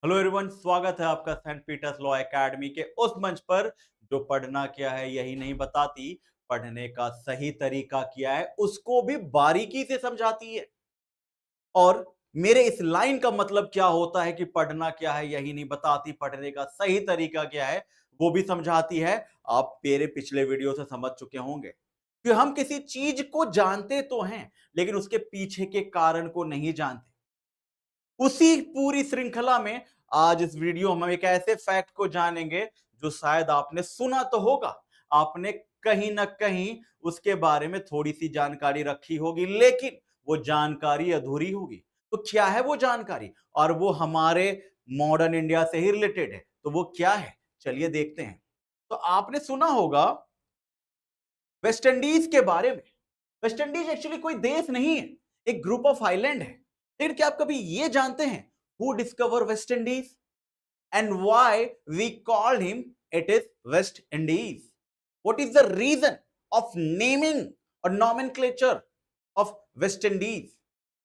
Hello everyone, स्वागत है आपका सेंट पीटर्स लॉ एकेडमी के उस मंच पर जो पढ़ना क्या है यही नहीं बताती, पढ़ने का सही तरीका क्या है उसको भी बारीकी से समझाती है। और मेरे इस लाइन का मतलब क्या होता है कि पढ़ना क्या है यही नहीं बताती, पढ़ने का सही तरीका क्या है वो भी समझाती है। आप मेरे पिछले वीडियो से समझ चुके होंगे कि हम किसी चीज को जानते तो हैं लेकिन उसके पीछे के कारण को नहीं जानते। उसी पूरी श्रृंखला में आज इस वीडियो में हम एक ऐसे फैक्ट को जानेंगे जो शायद आपने सुना तो होगा, आपने कहीं ना कहीं उसके बारे में थोड़ी सी जानकारी रखी होगी लेकिन वो जानकारी अधूरी होगी। तो क्या है वो जानकारी और वो हमारे मॉडर्न इंडिया से ही रिलेटेड है, तो वो क्या है चलिए देखते हैं। तो आपने सुना होगा वेस्ट इंडीज के बारे में। वेस्ट इंडीज एक्चुअली कोई देश नहीं है, एक ग्रुप ऑफ आइलैंड है। लेकिन क्या आप कभी ये जानते हैं who discover West Indies and why we call him it is West Indies? What is the reason of naming और नॉमेनक्लेचर ऑफ वेस्ट इंडीज?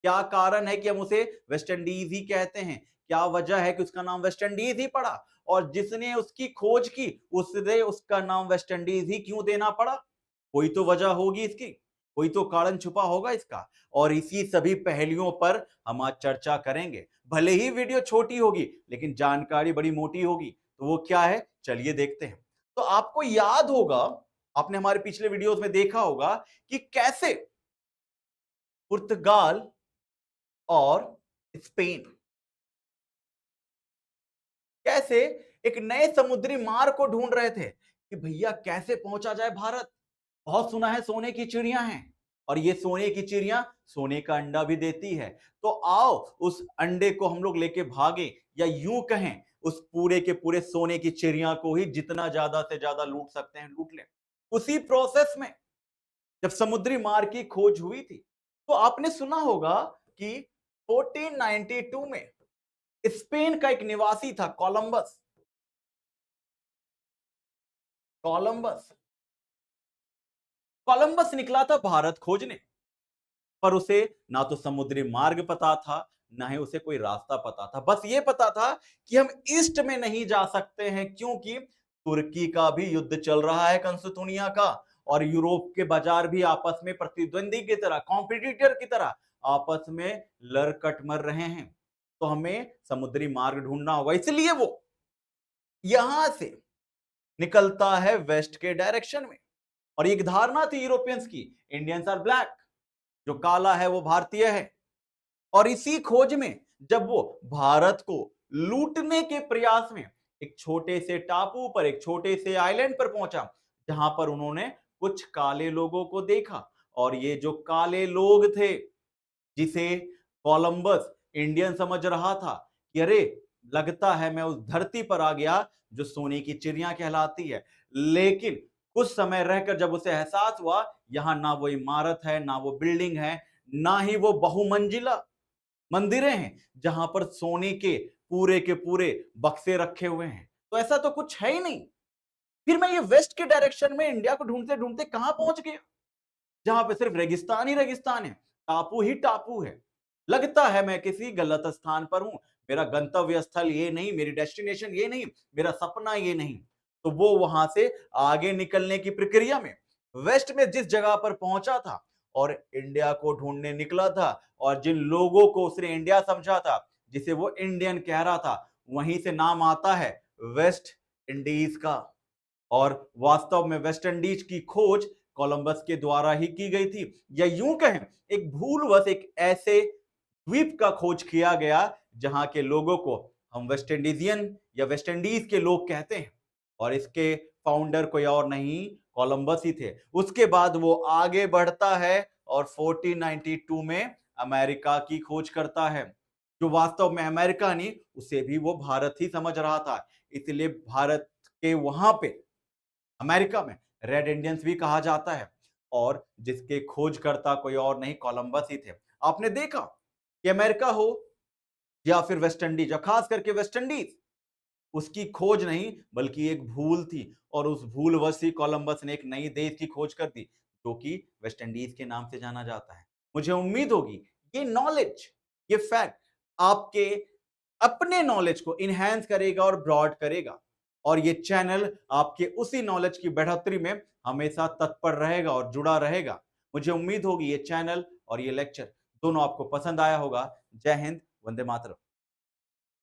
क्या कारण है कि हम उसे वेस्ट इंडीज ही कहते हैं? क्या वजह है कि उसका नाम वेस्ट इंडीज ही पड़ा? और जिसने उसकी खोज की उसने उसका नाम वेस्ट इंडीज ही क्यों देना पड़ा? कोई तो वजह होगी इसकी, कोई तो कारण छुपा होगा इसका। और इसी सभी पहलुओं पर हम आज चर्चा करेंगे। भले ही वीडियो छोटी होगी लेकिन जानकारी बड़ी मोटी होगी। तो वो क्या है चलिए देखते हैं। तो आपको याद होगा, आपने हमारे पिछले वीडियोस में देखा होगा कि कैसे पुर्तगाल और स्पेन कैसे एक नए समुद्री मार्ग को ढूंढ रहे थे कि भैया कैसे पहुंचा जाए भारत। बहुत सुना है सोने की चिड़िया हैं और ये सोने की चिड़िया सोने का अंडा भी देती है। तो आओ उस अंडे को हम लोग लेके भागे, या यूं कहें उस पूरे के पूरे सोने की चिड़िया को ही जितना ज्यादा से ज्यादा लूट सकते हैं लूट लें। उसी प्रोसेस में जब समुद्री मार्ग की खोज हुई थी तो आपने सुना होगा कि 1492 में स्पेन का एक निवासी था कोलंबस। कोलंबस कोलंबस निकला था भारत खोजने, पर उसे ना तो समुद्री मार्ग पता था ना ही उसे कोई रास्ता पता था। बस ये पता था कि हम ईस्ट में नहीं जा सकते हैं क्योंकि तुर्की का भी युद्ध चल रहा है कंसुतुनिया का, और यूरोप के बाजार भी आपस में प्रतिद्वंदी की तरह, कॉम्पिटिटर की तरह आपस में लड़कट मर रहे हैं। तो हमें समुद्री मार्ग ढूंढना होगा, इसलिए वो यहां से निकलता है वेस्ट के डायरेक्शन में। और एक धारणा थी यूरोपियंस की, इंडियंस आर ब्लैक, जो काला है वो भारतीय है। और इसी खोज में जब वो भारत को लूटने के प्रयास में एक छोटे से टापू पर, एक छोटे से आइलैंड पर पहुंचा, जहां पर उन्होंने कुछ काले लोगों को देखा। और ये जो काले लोग थे, जिसे कोलंबस इंडियन समझ रहा था कि अरे लगता है मैं उस धरती पर आ गया जो सोने की चिड़िया कहलाती है, लेकिन कुछ समय रहकर जब उसे एहसास हुआ यहां ना वो इमारत है, ना वो बिल्डिंग है, ना ही वो बहुमंजिला मंदिरें हैं जहां पर सोने के पूरे बक्से रखे हुए हैं, तो ऐसा तो कुछ है ही नहीं। फिर मैं ये वेस्ट के डायरेक्शन में इंडिया को ढूंढते ढूंढते कहां पहुंच गया, जहां पे सिर्फ रेगिस्तान ही रेगिस्तान है, टापू ही टापू है। लगता है मैं किसी गलत स्थान पर हूं, मेरा गंतव्य स्थल ये नहीं, मेरी डेस्टिनेशन ये नहीं, मेरा सपना ये नहीं। तो वो वहां से आगे निकलने की प्रक्रिया में वेस्ट में जिस जगह पर पहुंचा था और इंडिया को ढूंढने निकला था, और जिन लोगों को उसने इंडिया समझा था, जिसे वो इंडियन कह रहा था, वहीं से नाम आता है वेस्ट इंडीज का। और वास्तव में वेस्ट इंडीज की खोज कोलंबस के द्वारा ही की गई थी, या यूं कहें एक भूलवश एक ऐसे द्वीप का खोज किया गया जहां के लोगों को हम वेस्ट इंडीजियन या वेस्ट इंडीज के लोग कहते हैं। और इसके फाउंडर कोई और नहीं, कोलंबस ही थे। उसके बाद वो आगे बढ़ता है और 1492 में अमेरिका की खोज करता है, जो वास्तव में अमेरिका नहीं, उसे भी वो भारत ही समझ रहा था। इसलिए भारत के वहां पे अमेरिका में रेड इंडियंस भी कहा जाता है, और जिसके खोजकर्ता कोई और नहीं कोलंबस ही थे। आपने देखा कि अमेरिका हो या फिर वेस्ट इंडीज, या खास करके वेस्ट इंडीज, उसकी खोज नहीं बल्कि एक भूल थी, और उस भूलवश ही कोलंबस ने एक नई देश की खोज कर दी जो कि वेस्ट इंडीज के नाम से जाना जाता है। मुझे उम्मीद होगी ये नॉलेज, ये फैक्ट आपके अपने नॉलेज को इनहैंस करेगा और ब्रॉड करेगा। और ये चैनल आपके उसी नॉलेज की बढ़ोतरी में हमेशा तत्पर रहेगा और जुड़ा रहेगा। मुझे उम्मीद होगी ये चैनल और ये लेक्चर दोनों आपको पसंद आया होगा। जय हिंद, वंदे मातरम।